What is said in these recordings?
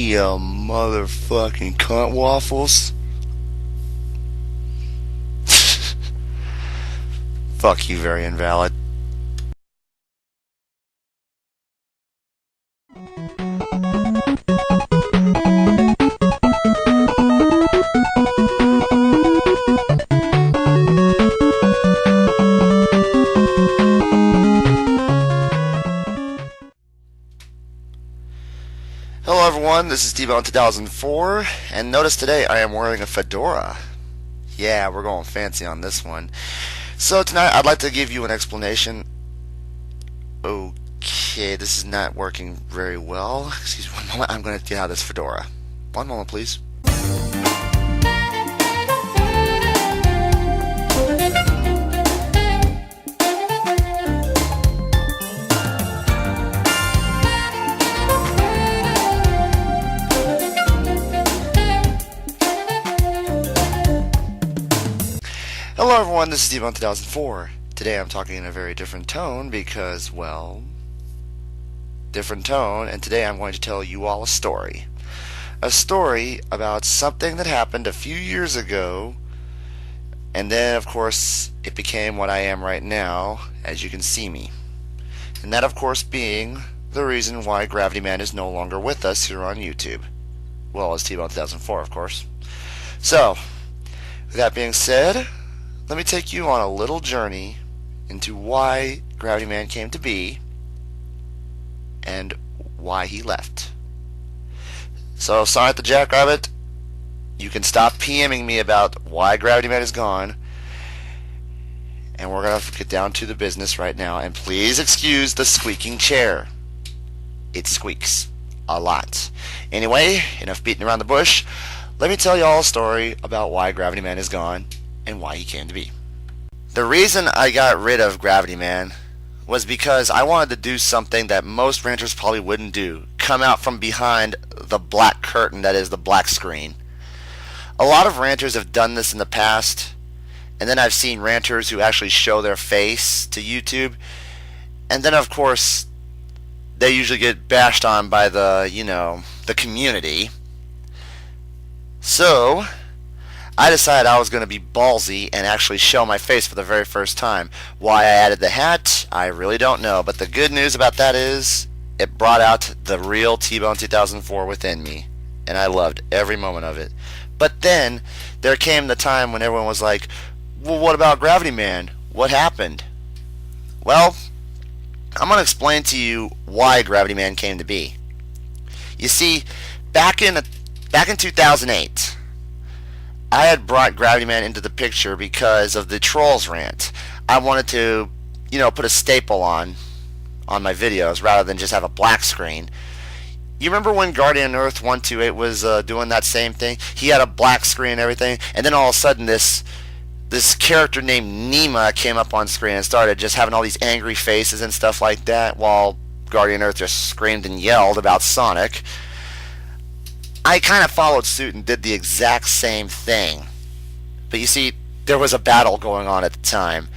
You motherfucking cunt waffles. Fuck you, very invalid. Hello everyone, this is T-Bone 2004, and notice today I am wearing a fedora. Yeah, we're going fancy on this one. So tonight I'd like to give you an explanation. Okay, this is not working very well. Excuse me one moment, I'm going to get out of this fedora. One moment please. Hello everyone, this is T-Bone 2004. Today I'm talking in a very different tone because, well, different tone, and today I'm going to tell you all a story. A story about something that happened a few years ago, and then of course it became what I am right now, as you can see me. And that of course being the reason why Gravity Man is no longer with us here on YouTube. Well, as T-Bone 2004 of course. So, with that being said, let me take you on a little journey into why Gravity Man came to be and why he left. So, Sonic the Jackrabbit, you can stop PMing me about why Gravity Man is gone, and we're going to get down to the business right now. And please excuse the squeaking chair. It squeaks a lot. Anyway, enough beating around the bush. Let me tell you all a story about why Gravity Man is gone and why he came to be. The reason I got rid of Gravity Man was because I wanted to do something that most ranters probably wouldn't do. Come out from behind the black curtain that is the black screen. A lot of ranters have done this in the past, and then I've seen ranters who actually show their face to YouTube, and then of course they usually get bashed on by the community. So I decided I was going to be ballsy and actually show my face for the very first time. Why I added the hat, I really don't know. But the good news about that is it brought out the real T-Bone 2004 within me. And I loved every moment of it. But then there came the time when everyone was like, well, what about Gravity Man? What happened? Well, I'm going to explain to you why Gravity Man came to be. You see, back in 2008, I had brought Gravity Man into the picture because of the Trolls rant. I wanted to, put a staple on my videos rather than just have a black screen. You remember when Guardian Earth 128 was doing that same thing? He had a black screen and everything, and then all of a sudden this character named Nema came up on screen and started just having all these angry faces and stuff like that while Guardian Earth just screamed and yelled about Sonic. I kind of followed suit and did the exact same thing. But you see, there was a battle going on at the time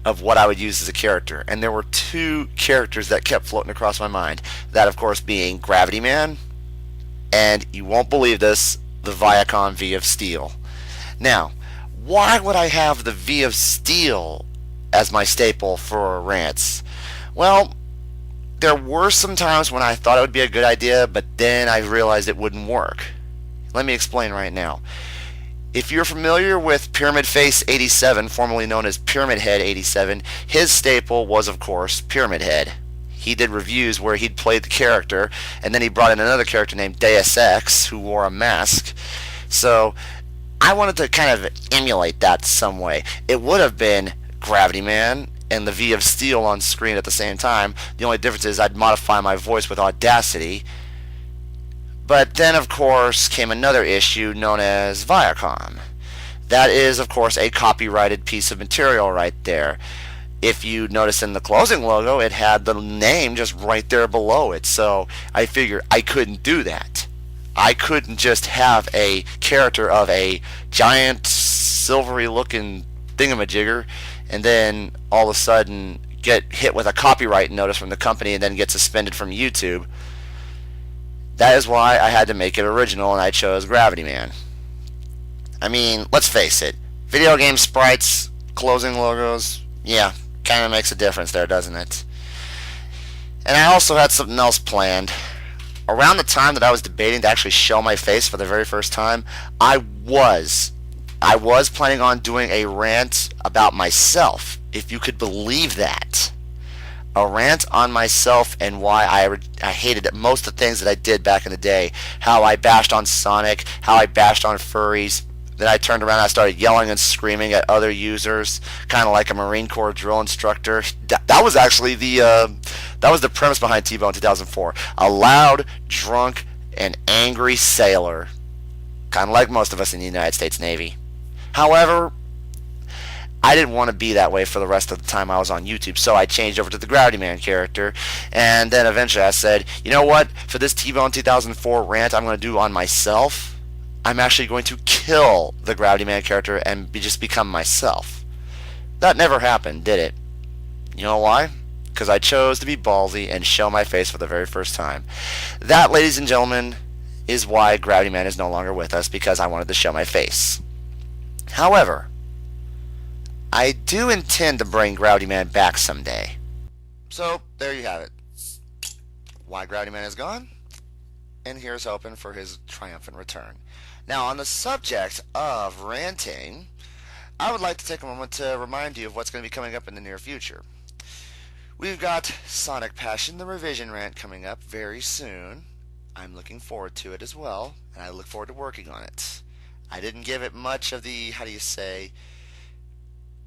of what I would use as a character. And there were two characters that kept floating across my mind. That, of course, being Gravity Man, and you won't believe this, the Viacom V of Steel. Now, why would I have the V of Steel as my staple for rants? Well, there were some times when I thought it would be a good idea, but then I realized it wouldn't work. Let me explain right now. If you're familiar with Pyramid Face 87, formerly known as Pyramid Head 87, his staple was, of course, Pyramid Head. He did reviews where he'd played the character, and then he brought in another character named Deus Ex, who wore a mask. So I wanted to kind of emulate that some way. It would have been Gravity Man and the V of Steel on screen at the same time. The only difference is I'd modify my voice with Audacity. But then, of course, came another issue known as Viacom. That is, of course, a copyrighted piece of material right there. If you notice in the closing logo, it had the name just right there below it. So I figured I couldn't do that. I couldn't just have a character of a giant, silvery-looking thingamajigger and then all of a sudden get hit with a copyright notice from the company and then get suspended from YouTube. That is why I had to make it original and I chose Gravity Man. I mean, let's face it, video game sprites, closing logos, yeah, kind of makes a difference there, doesn't it? And I also had something else planned. Around the time that I was debating to actually show my face for the very first time, I was I was planning on doing a rant about myself, if you could believe that. A rant on myself and why I hated most of the things that I did back in the day. How I bashed on Sonic, how I bashed on furries. Then I turned around and I started yelling and screaming at other users, kind of like a Marine Corps drill instructor. That was actually that was the premise behind T-Bone 2004. A loud, drunk, and angry sailor, kind of like most of us in the United States Navy. However, I didn't want to be that way for the rest of the time I was on YouTube, so I changed over to the Gravity Man character, and then eventually I said, you know what, for this T-Bone 2004 rant I'm going to do on myself, I'm actually going to kill the Gravity Man character and just become myself. That never happened, did it? You know why? Because I chose to be ballsy and show my face for the very first time. That, ladies and gentlemen, is why Gravity Man is no longer with us, because I wanted to show my face. However, I do intend to bring Gravity Man back someday. So, there you have it. Why Gravity Man is gone, and here's hoping for his triumphant return. Now, on the subject of ranting, I would like to take a moment to remind you of what's going to be coming up in the near future. We've got Sonic Passion, the revision rant, coming up very soon. I'm looking forward to it as well, and I look forward to working on it. I didn't give it much of the, how do you say,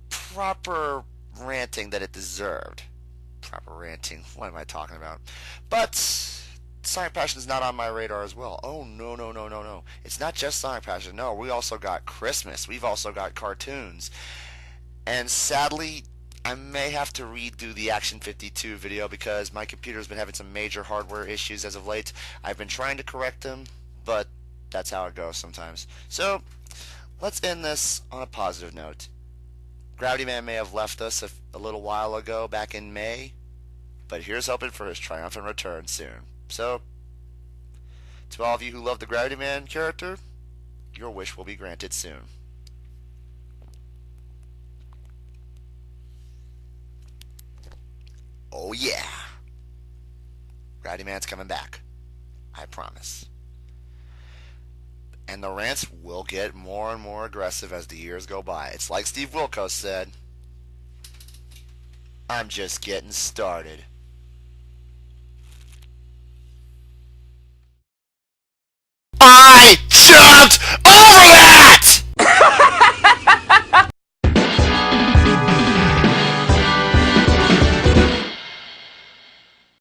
proper ranting that it deserved. Proper ranting, what am I talking about? But Sonic Passion is not on my radar as well. Oh, no, no, no, no, no. It's not just Sonic Passion. No, we also got Christmas. We've also got cartoons. And sadly, I may have to redo the Action 52 video because my computer's been having some major hardware issues as of late. I've been trying to correct them, but that's how it goes sometimes. So, let's end this on a positive note. Gravity Man may have left us a little while ago, back in May, but here's hoping for his triumphant return soon. So, to all of you who love the Gravity Man character, your wish will be granted soon. Oh yeah! Gravity Man's coming back. I promise. And the rants will get more and more aggressive as the years go by. It's like Steve Wilkos said, I'm just getting started. I jumped